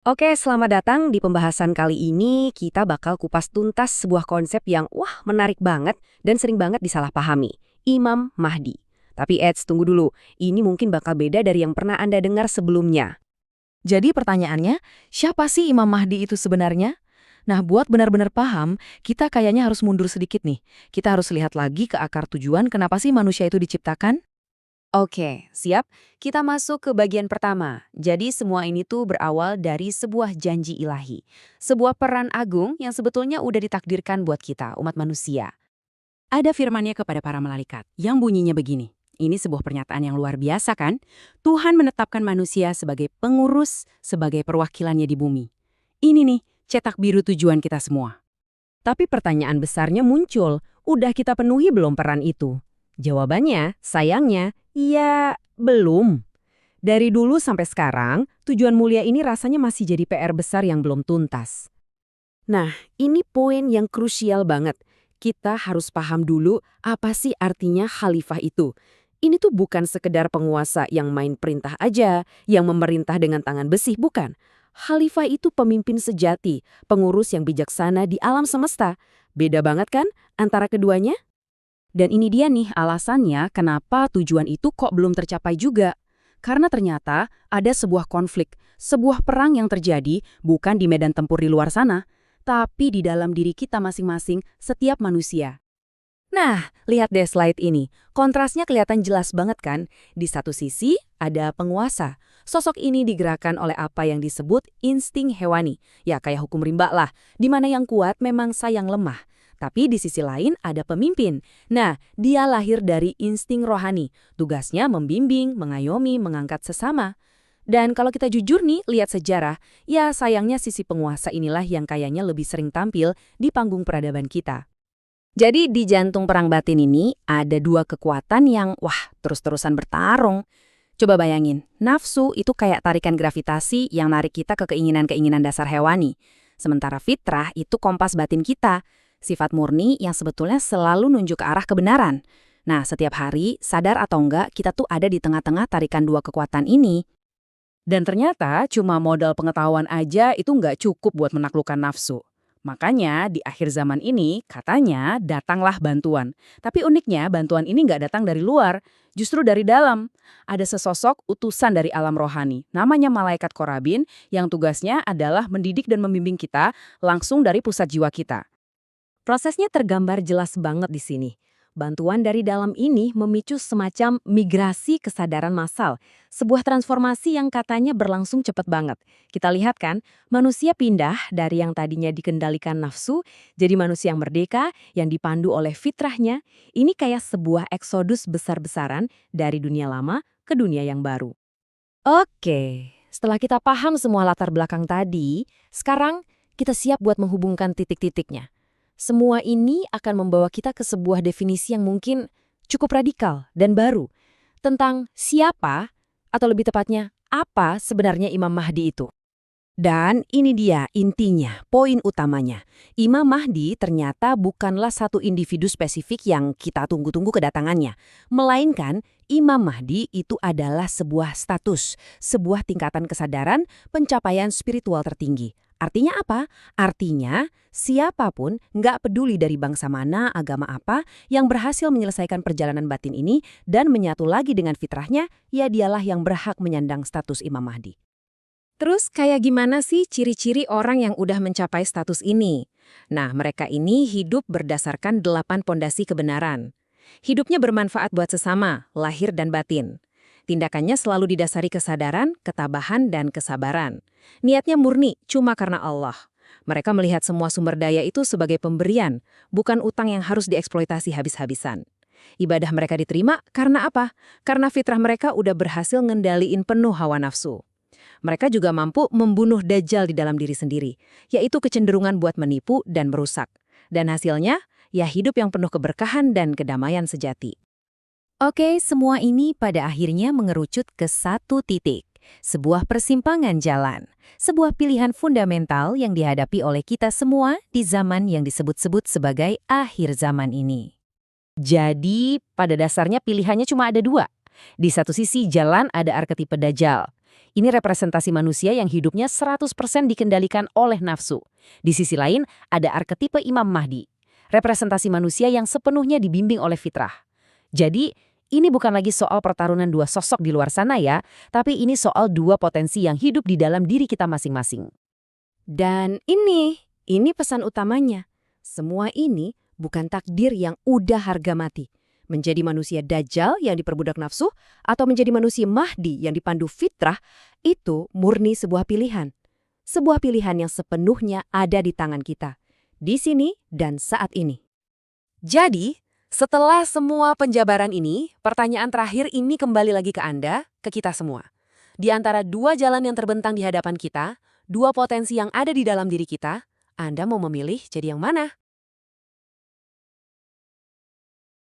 Oke, selamat datang di pembahasan kali ini. Kita bakal kupas tuntas sebuah konsep yang menarik banget dan sering banget disalahpahami. Imam Mahdi. Tapi tunggu dulu. Ini mungkin bakal beda dari yang pernah Anda dengar sebelumnya. Jadi pertanyaannya, siapa sih Imam Mahdi itu sebenarnya? Nah, buat benar-benar paham, kita kayaknya harus mundur sedikit nih. Kita harus lihat lagi ke akar tujuan kenapa sih manusia itu diciptakan. Oke, siap. Kita masuk ke bagian pertama. Jadi semua ini tuh berawal dari sebuah janji ilahi. Sebuah peran agung yang sebetulnya udah ditakdirkan buat kita, umat manusia. Ada firmannya kepada para malaikat, yang bunyinya begini. Ini sebuah pernyataan yang luar biasa kan? Tuhan menetapkan manusia sebagai pengurus, sebagai perwakilannya di bumi. Ini nih, cetak biru tujuan kita semua. Tapi pertanyaan besarnya muncul. Udah kita penuhi belum peran itu? Jawabannya, sayangnya, ya belum. Dari dulu sampai sekarang, tujuan mulia ini rasanya masih jadi PR besar yang belum tuntas. Nah, ini poin yang krusial banget. Kita harus paham dulu apa sih artinya khalifah itu. Ini tuh bukan sekedar penguasa yang main perintah aja, yang memerintah dengan tangan besi, bukan. Khalifah itu pemimpin sejati, pengurus yang bijaksana di alam semesta. Beda banget kan antara keduanya? Dan ini dia nih alasannya kenapa tujuan itu kok belum tercapai juga. Karena ternyata ada sebuah konflik, sebuah perang yang terjadi bukan di medan tempur di luar sana, tapi di dalam diri kita masing-masing, setiap manusia. Nah, lihat deh slide ini. Kontrasnya kelihatan jelas banget kan? Di satu sisi ada penguasa. Sosok ini digerakkan oleh apa yang disebut insting hewani. Ya kayak hukum rimba lah, di mana yang kuat memang sayang lemah. Tapi di sisi lain ada pemimpin. Nah, dia lahir dari insting rohani. Tugasnya membimbing, mengayomi, mengangkat sesama. Dan kalau kita jujur nih, lihat sejarah, ya sayangnya sisi penguasa inilah yang kayaknya lebih sering tampil di panggung peradaban kita. Jadi di jantung perang batin ini ada dua kekuatan yang terus-terusan bertarung. Coba bayangin, nafsu itu kayak tarikan gravitasi yang narik kita ke keinginan-keinginan dasar hewani. Sementara fitrah itu kompas batin kita, sifat murni yang sebetulnya selalu nunjuk ke arah kebenaran. Nah, setiap hari, sadar atau enggak, kita tuh ada di tengah-tengah tarikan dua kekuatan ini. Dan ternyata cuma modal pengetahuan aja itu nggak cukup buat menaklukkan nafsu. Makanya di akhir zaman ini katanya datanglah bantuan. Tapi uniknya bantuan ini nggak datang dari luar, justru dari dalam. Ada sesosok utusan dari alam rohani, namanya malaikat Korabin yang tugasnya adalah mendidik dan membimbing kita langsung dari pusat jiwa kita. Prosesnya tergambar jelas banget di sini. Bantuan dari dalam ini memicu semacam migrasi kesadaran massal, sebuah transformasi yang katanya berlangsung cepat banget. Kita lihat kan, manusia pindah dari yang tadinya dikendalikan nafsu, jadi manusia yang merdeka, yang dipandu oleh fitrahnya. Ini kayak sebuah eksodus besar-besaran dari dunia lama ke dunia yang baru. Oke, setelah kita paham semua latar belakang tadi, sekarang kita siap buat menghubungkan titik-titiknya. Semua ini akan membawa kita ke sebuah definisi yang mungkin cukup radikal dan baru tentang siapa, atau lebih tepatnya, apa sebenarnya Imam Mahdi itu. Dan ini dia intinya, poin utamanya. Imam Mahdi ternyata bukanlah satu individu spesifik yang kita tunggu-tunggu kedatangannya. Melainkan, Imam Mahdi itu adalah sebuah status, sebuah tingkatan kesadaran, pencapaian spiritual tertinggi. Artinya apa? Artinya, siapapun, nggak peduli dari bangsa mana, agama apa, yang berhasil menyelesaikan perjalanan batin ini dan menyatu lagi dengan fitrahnya, ya dialah yang berhak menyandang status Imam Mahdi. Terus kayak gimana sih ciri-ciri orang yang udah mencapai status ini? Nah, mereka ini hidup berdasarkan 8 pondasi kebenaran. Hidupnya bermanfaat buat sesama, lahir dan batin. Tindakannya selalu didasari kesadaran, ketabahan, dan kesabaran. Niatnya murni, cuma karena Allah. Mereka melihat semua sumber daya itu sebagai pemberian, bukan utang yang harus dieksploitasi habis-habisan. Ibadah mereka diterima karena apa? Karena fitrah mereka udah berhasil ngendaliin penuh hawa nafsu. Mereka juga mampu membunuh dajjal di dalam diri sendiri, yaitu kecenderungan buat menipu dan merusak. Dan hasilnya, ya hidup yang penuh keberkahan dan kedamaian sejati. Oke, semua ini pada akhirnya mengerucut ke satu titik. Sebuah persimpangan jalan. Sebuah pilihan fundamental yang dihadapi oleh kita semua di zaman yang disebut-sebut sebagai akhir zaman ini. Jadi, pada dasarnya pilihannya cuma ada dua. Di satu sisi jalan ada arketipe Dajjal. Ini representasi manusia yang hidupnya 100% dikendalikan oleh nafsu. Di sisi lain, ada arketipe Imam Mahdi. Representasi manusia yang sepenuhnya dibimbing oleh fitrah. Jadi, ini bukan lagi soal pertarungan dua sosok di luar sana ya, tapi ini soal dua potensi yang hidup di dalam diri kita masing-masing. Dan ini pesan utamanya. Semua ini bukan takdir yang udah harga mati. Menjadi manusia dajjal yang diperbudak nafsu atau menjadi manusia Mahdi yang dipandu fitrah, itu murni sebuah pilihan. Sebuah pilihan yang sepenuhnya ada di tangan kita. Di sini dan saat ini. Jadi, setelah semua penjabaran ini, pertanyaan terakhir ini kembali lagi ke Anda, ke kita semua. Di antara dua jalan yang terbentang di hadapan kita, dua potensi yang ada di dalam diri kita, Anda mau memilih jadi yang mana?